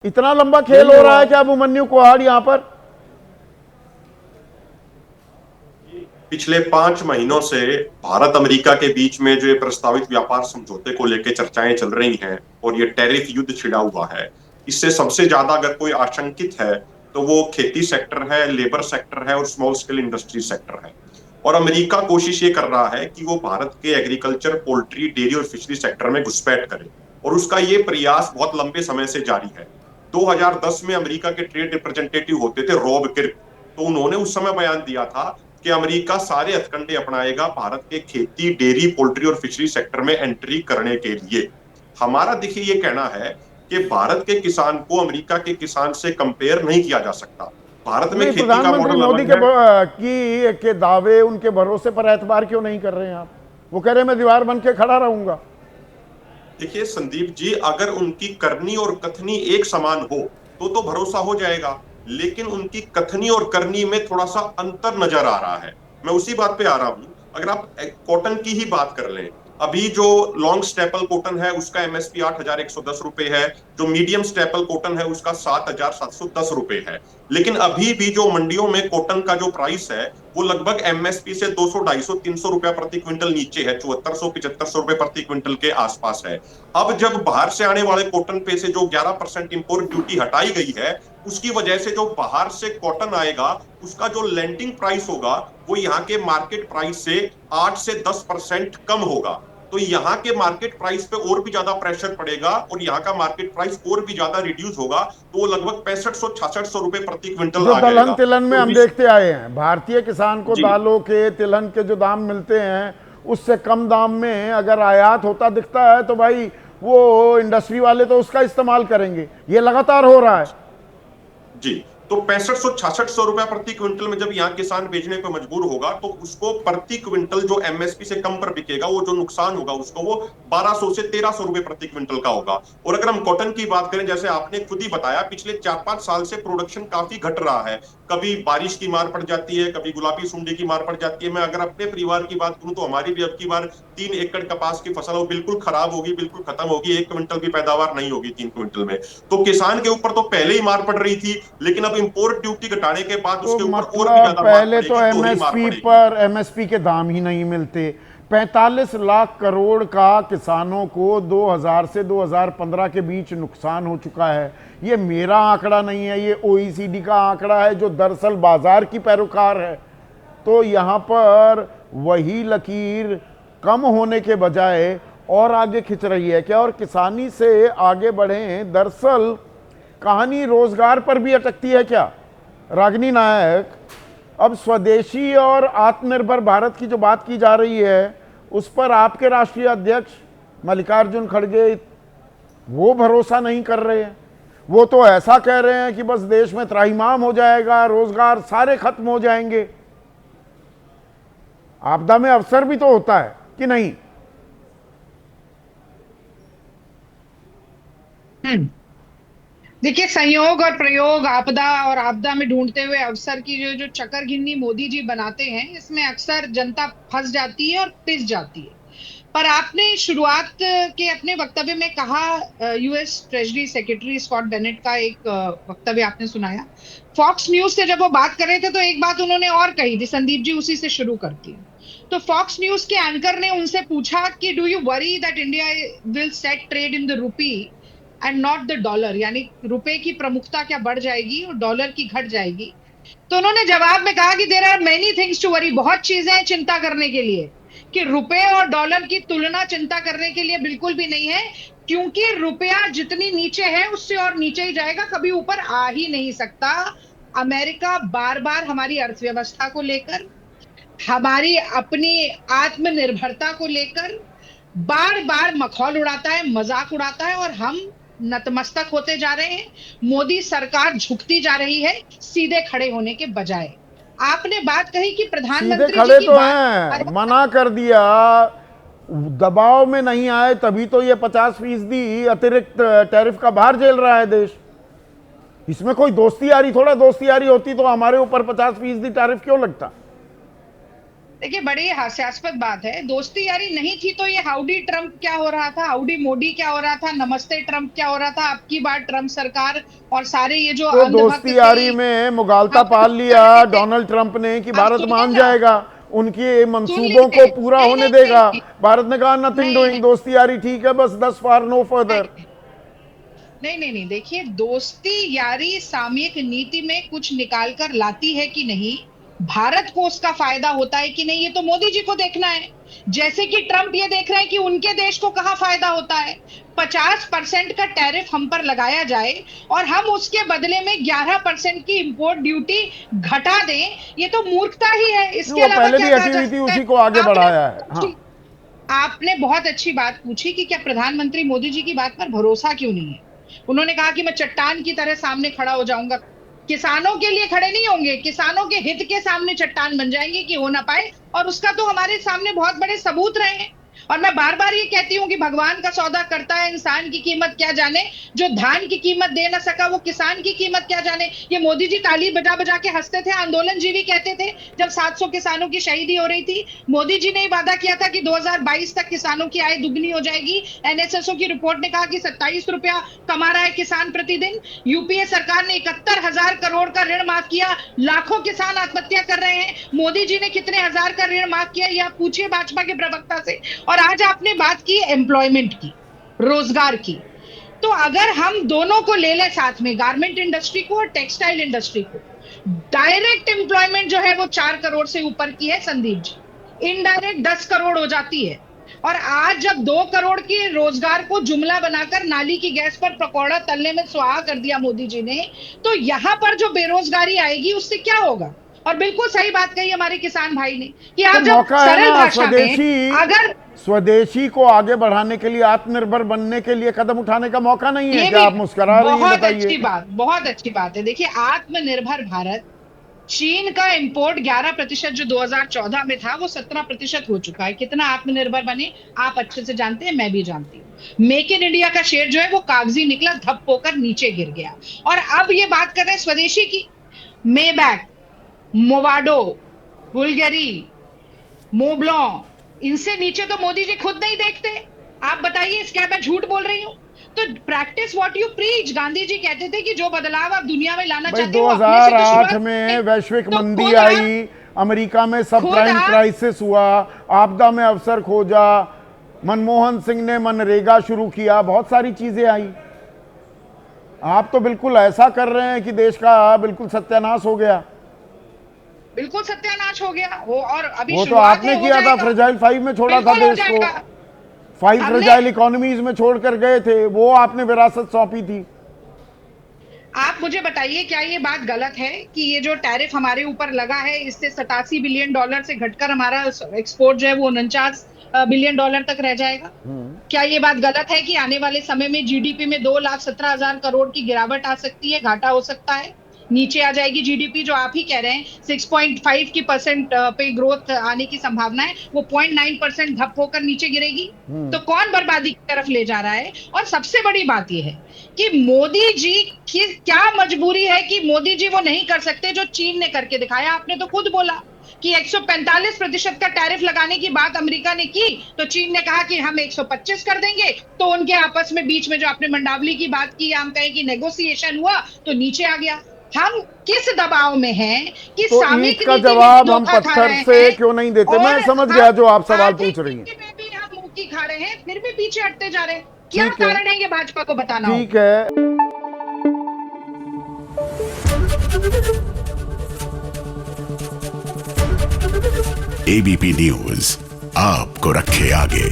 इतना लंबा खेल हो रहा है क्या अभिमन्यु कुहाड़ यहां पर? पिछले 5 महीनों से भारत अमेरिका के बीच में जो ये प्रस्तावित व्यापार समझौते को लेकर चर्चाएं चल रही हैं और ये टैरिफ युद्ध छिड़ा हुआ है। इससे सबसे ज्यादा अगर कोई आशंकित है तो वो खेती सेक्टर है, लेबर सेक्टर है और स्मॉल स्केल इंडस्ट्री सेक्टर है। और अमेरिका कोशिश ये कर रहा है कि वो भारत के एग्रीकल्चर, पोल्ट्री, डेयरी और फिशरी सेक्टर में घुसपैठ करे और उसका ये प्रयास बहुत लंबे समय से जारी है। 2010 में अमेरिका के ट्रेड रिप्रेजेंटेटिव होते थे रॉब किर्क, तो उन्होंने उस समय बयान दिया था कि अमेरिका सारे हथकंडे अपनाएगा भारत के खेती, डेयरी, पोल्ट्री और फिशरी सेक्टर में एंट्री करने के लिए। हमारा देखिए ये कहना है कि भारत के किसान को अमेरिका के किसान से कंपेयर नहीं किया जा सकता। भारत में नहीं, खेती का प्रधानमंत्री मॉडल मोदी अलग है। के दावे, उनके भरोसे पर एतबार क्यों नहीं कर रहे हैं आप? वो कह रहे हैं मैं दीवार बन के खड़ा रहूंगा। देखिए संदीप जी, अगर उनकी करनी और कथनी एक समान हो तो भरोसा हो जाएगा, लेकिन उनकी कथनी और करनी में थोड़ा सा अंतर नजर आ रहा है। मैं उसी बात पे आ रहा हूं। अगर आप कॉटन की ही बात कर लें, अभी जो लॉन्ग स्टेपल कॉटन है उसका एमएसपी 8,110 रुपए है, जो मीडियम स्टेपल कॉटन है उसका 7,710 रुपए है। लेकिन अभी भी जो मंडियों में कॉटन का जो प्राइस है वो लगभग एमएसपी से 200, 250, 300 रुपया प्रति क्विंटल नीचे है, 7400, 7500 रुपए प्रति क्विंटल के आसपास है। अब जब बाहर से आने वाले कॉटन पे से जो 11% इंपोर्ट ड्यूटी हटाई गई है, उसकी वजह से जो बाहर से कॉटन आएगा उसका जो लैंडिंग प्राइस होगा वो यहाँ के मार्केट प्राइस से 8 से 10% कम होगा। तो यहाँ के मार्केट प्राइस पे और भी ज्यादा प्रेशर पड़ेगा और यहाँ का मार्केट प्राइस और भी ज्यादा रिड्यूस होगा, तो वो लगभग 6500, 6600 रुपए प्रति क्विंटल जो आ दलहन जाएगा। तिलहन में तो हम देखते आए हैं, भारतीय किसान को जी दालों के, तिलहन के जो दाम मिलते हैं उससे कम दाम में अगर आयात होता दिखता है तो भाई वो इंडस्ट्री वाले तो उसका इस्तेमाल करेंगे। ये लगातार हो रहा है। जी। तो 6500, 6600 रुपया प्रति क्विंटल में जब यहाँ किसान बेचने पर मजबूर होगा तो उसको प्रति क्विंटल जो एमएसपी से कम पर बिकेगा, वो जो नुकसान होगा उसको वो 1200 से 1300 रुपए प्रति क्विंटल का होगा। और अगर हम कॉटन की बात करें, जैसे आपने खुद ही बताया, पिछले 4-5 साल से प्रोडक्शन काफी घट रहा है। कभी बारिश की मार पड़ जाती है, कभी गुलाबी सुंडी की मार पड़ जाती है। मैं अगर अपने परिवार की बात करूं तो हमारी भी अब की बार 3 एकड़ कपास की फसल वो बिल्कुल खराब होगी, बिल्कुल खत्म होगी, 1 क्विंटल भी पैदावार नहीं होगी 3 क्विंटल में। तो किसान के ऊपर तो पहले ही मार पड़ रही थी, लेकिन अब इंपोर्ट ड्यूटी घटाने के बाद तो उसके ऊपर और भी मतलब ज्यादा मार पहले तो पड़ेगी, दोहरी मार एमएसपी पड़ेगी। पर, एमएसपी के दाम ही नहीं मिलते। 45 लाख करोड़ का किसानों को 2000 से 2015 के बीच नुकसान हो चुका है। ये मेरा आंकड़ा नहीं है, ये ओईसीडी का आंकड़ा है जो दरअसल बाजार की पैरोकार है। तो यहाँ पर वही लकीर कम होने के बजाय और आगे खिंच रही है क्या? और किसानी से आगे बढ़ें, दरअसल कहानी रोजगार पर भी अटकती है क्या रागिनी नायक? अब स्वदेशी और आत्मनिर्भर भारत की जो बात की जा रही है उस पर आपके राष्ट्रीय अध्यक्ष मल्लिकार्जुन खड़गे वो भरोसा नहीं कर रहे हैं। वो तो ऐसा कह रहे हैं कि बस देश में त्राहिमाम हो जाएगा, रोजगार सारे खत्म हो जाएंगे। आपदा में अवसर भी तो होता है कि नहीं? हम्म। देखिए, संयोग और प्रयोग, आपदा और आपदा में ढूंढते हुए अवसर की जो जो चक्करगिन्नी मोदी जी बनाते हैं, इसमें अक्सर जनता फंस जाती है और पिस जाती है। पर आपने शुरुआत के अपने वक्तव्य में कहा, US treasury secretary Scott Bessent का एक वक्तव्य आपने सुनाया फॉक्स न्यूज से। जब वो बात कर रहे थे तो एक बात उन्होंने और कही थी, संदीप जी उसी से शुरू करती हूँ। तो फॉक्स न्यूज के एंकर ने उनसे पूछा कि do you worry that India will set trade in the rupee and not the dollar, यानी रुपए की प्रमुखता क्या बढ़ जाएगी और डॉलर की घट जाएगी? तो उन्होंने जवाब में कहा कि there are many things to worry, बहुत चीजें हैं चिंता करने के लिए, कि रुपए और डॉलर की तुलना चिंता करने के लिए बिल्कुल भी नहीं है, क्योंकि रुपया जितनी नीचे है उससे और नीचे ही जाएगा, कभी ऊपर आ ही नहीं सकता। अमेरिका बार बार हमारी अर्थव्यवस्था को लेकर, हमारी अपनी आत्मनिर्भरता को लेकर बार बार मखौल उड़ाता है, मजाक उड़ाता है, और हम नतमस्तक होते जा रहे हैं। मोदी सरकार झुकती जा रही है सीधे खड़े होने के बजाय। आपने बात कही कि सीधे प्रधानमंत्री जी खड़े की तो बात, हैं, मना कर दिया, दबाव में नहीं आए, तभी तो ये 50% अतिरिक्त टैरिफ का भार झेल रहा है देश। इसमें कोई दोस्ती यारी, थोड़ा दोस्ती यारी होती तो हमारे ऊपर 50% टैरिफ क्यों लगता? देखिए बड़ी हास्यास्पद बात है, दोस्ती यारी नहीं थी तो ये हाउडी ट्रम्प क्या हो रहा था, हाउडी मोदी क्या हो रहा था, नमस्ते ट्रम्प क्या हो रहा था, अब की बार ट्रम्प सरकार और सारे ये जो तो अंधभक्त दोस्ती थे यारी में मुगालता हम पाल लिया करते थे। डोनाल्ड ट्रंप ने कि आप भारत सुनिए मान ना, जाएगा, उनके सुन मंसूबों को लीजिए। पूरा नहीं होने नहीं देगा। नहीं भारत ने कहा नथिंग नहीं डूइंग, दोस्ती यारी ठीक है, बस दस फार नो फर्दर। नहीं नहीं नहीं नहीं, देखिए दोस्ती यारी सामयिक नीति में कुछ निकाल कर लाती है कि नहीं, भारत को उसका फायदा होता है कि नहीं, ये तो मोदी जी को देखना है। जैसे कि ट्रम्प ये देख रहे हैं कि उनके देश को कहाँ फायदा होता है। 50% का टैरिफ हम पर लगाया जाए और हम उसके बदले में 11% की इंपोर्ट ड्यूटी घटा दें, ये तो मूर्खता ही है, इसके वो अलावा पहले क्या भी कहा हटी जा हुई थी, सकता है। उसी को आगे बढ़ाया है। हाँ, आपने बहुत अच्छी बात पूछी कि क्या प्रधानमंत्री मोदी जी की बात पर भरोसा क्यों नहीं है। उन्होंने कहा कि मैं चट्टान की तरह सामने खड़ा हो जाऊंगा। किसानों के लिए खड़े नहीं होंगे, किसानों के हित के सामने चट्टान बन जाएंगे कि हो ना पाए, और उसका तो हमारे सामने बहुत बड़े सबूत रहे हैं। और मैं बार बार ये कहती हूँ कि भगवान का सौदा करता है इंसान की कीमत क्या जाने, जो धान की कीमत दे ना सका वो किसान की कीमत क्या जाने। ये मोदी जी ताली बजा बजा के हंसते थे, आंदोलन जीवी कहते थे जब 700 किसानों की शहीदी हो रही थी। मोदी जी ने वादा किया था कि 2022 तक किसानों की आय दुगनी हो जाएगी। एनएसएसओ की रिपोर्ट ने कहा कि 27 रुपया कमा रहा है किसान प्रतिदिन। यूपीए सरकार ने 71,000 करोड़ का ऋण माफ किया, लाखों किसान आत्महत्या कर रहे हैं। मोदी जी ने कितने हजार का ऋण माफ किया, यह पूछिए भाजपा के प्रवक्ता से। और आज आपने बात की एम्प्लॉयमेंट की, रोजगार की, तो अगर हम दोनों को ले लें साथ में, गारमेंट इंडस्ट्री को और टेक्सटाइल इंडस्ट्री को, डायरेक्ट एम्प्लॉयमेंट जो है वो 4 करोड़ से ऊपर की है संदीप जी, इनडायरेक्ट 10 करोड़ हो जाती है। और आज जब 2 करोड़ के रोजगार को जुमला बनाकर नाली की गैस पर पकौड़ा तलने में सुहा कर दिया मोदी जी ने, तो यहां पर जो बेरोजगारी आएगी उससे क्या होगा। और बिल्कुल सही बात कही हमारे किसान भाई ने कि तो आप जब मौका है सरल ना भाषा में अगर स्वदेशी को आगे बढ़ाने के लिए, आत्मनिर्भर बनने के लिए कदम उठाने का मौका नहीं है ये क्या? भी आप मुस्कुरा रही हैं, बहुत बताइए। अच्छी बात, बहुत अच्छी बात है। देखिए आत्मनिर्भर भारत, चीन का इंपोर्ट 11% जो 2014 में था वो 17% हो चुका है। कितना आत्मनिर्भर बने आप अच्छे से जानते हैं, मैं भी जानती हूँ। मेक इन इंडिया का शेयर जो है वो कागजी निकला, धप होकर नीचे गिर गया। और अब ये बात कर रहे हैं स्वदेशी की, मेबैक, मोवाडो, बुल्गारी, मोब्लॉ, इनसे नीचे तो मोदी जी खुद नहीं देखते। आप बताइए क्या मैं झूठ बोल रही हूँ? तो practice what you preach. Gandhi ji कहते थे कि जो बदलाव आप दुनिया में लाना भाई चाहते हो अपने से तो 2008 शुरुआत में करें। वैश्विक तो मंदी खुद आई, अमेरिका में सब खुद प्राइम आप क्राइसिस हुआ, आपदा में अवसर खोजा, मनमोहन सिंह ने मनरेगा शुरू किया, बहुत सारी चीजें आई। आप तो बिल्कुल ऐसा कर रहे हैं कि देश का बिल्कुल सत्यानाश हो गया। बिल्कुल सत्यानाश हो गया वो, और अभी वो तो शुरुआत आपने है, हो किया था, जाएगा। फ्रेजाइल 5 में छोड़ा था बिल्कुल हो देश को, जाएगा। 5 हमने फ्रेजाइल इकोनॉमीज में छोड़कर गए थे, वो आपने विरासत सौंपी थी। आप मुझे बताइए क्या ये बात गलत है कि ये जो टैरिफ हमारे ऊपर लगा है इससे 87 बिलियन डॉलर से घटकर हमारा एक्सपोर्ट जो है वो 49 बिलियन डॉलर तक रह जाएगा। क्या ये बात गलत है कि आने वाले समय में जीडीपी में 2,17,000 करोड़ की गिरावट आ सकती है, घाटा हो सकता है, नीचे आ जाएगी जीडीपी, जो आप ही कह रहे हैं 6.5 की परसेंट पे ग्रोथ आने की संभावना है, वो 0.9% धप होकर नीचे गिरेगी। तो कौन बर्बादी की तरफ ले जा रहा है? और सबसे बड़ी बात यह है कि मोदी जी की क्या मजबूरी है कि मोदी जी वो नहीं कर सकते जो चीन ने करके दिखाया। आपने तो खुद बोला कि 145% का टैरिफ लगाने की बात अमेरिका ने की, तो चीन ने कहा कि हम 125 कर देंगे, तो उनके आपस में बीच में जो आपने मंडावली की बात की, हम कहें कि नेगोशिएशन हुआ, तो नीचे आ गया। हम किस दबाव में हैं कि तो सामयिक ईंट का नीति में जवाब हम धोखा खा पत्थर रहे से हैं क्यों नहीं देते? मैं और समझ गया जो आप सवाल आर्थिक पूछ रही हैं। नीति में भी हम मुंह की खा रहे हैं, फिर भी पीछे हटते जा रहे हैं। क्या ठीक है, कारण है ये भाजपा को बताना होगा। ठीक है। एबीपी न्यूज आपको रखे आगे।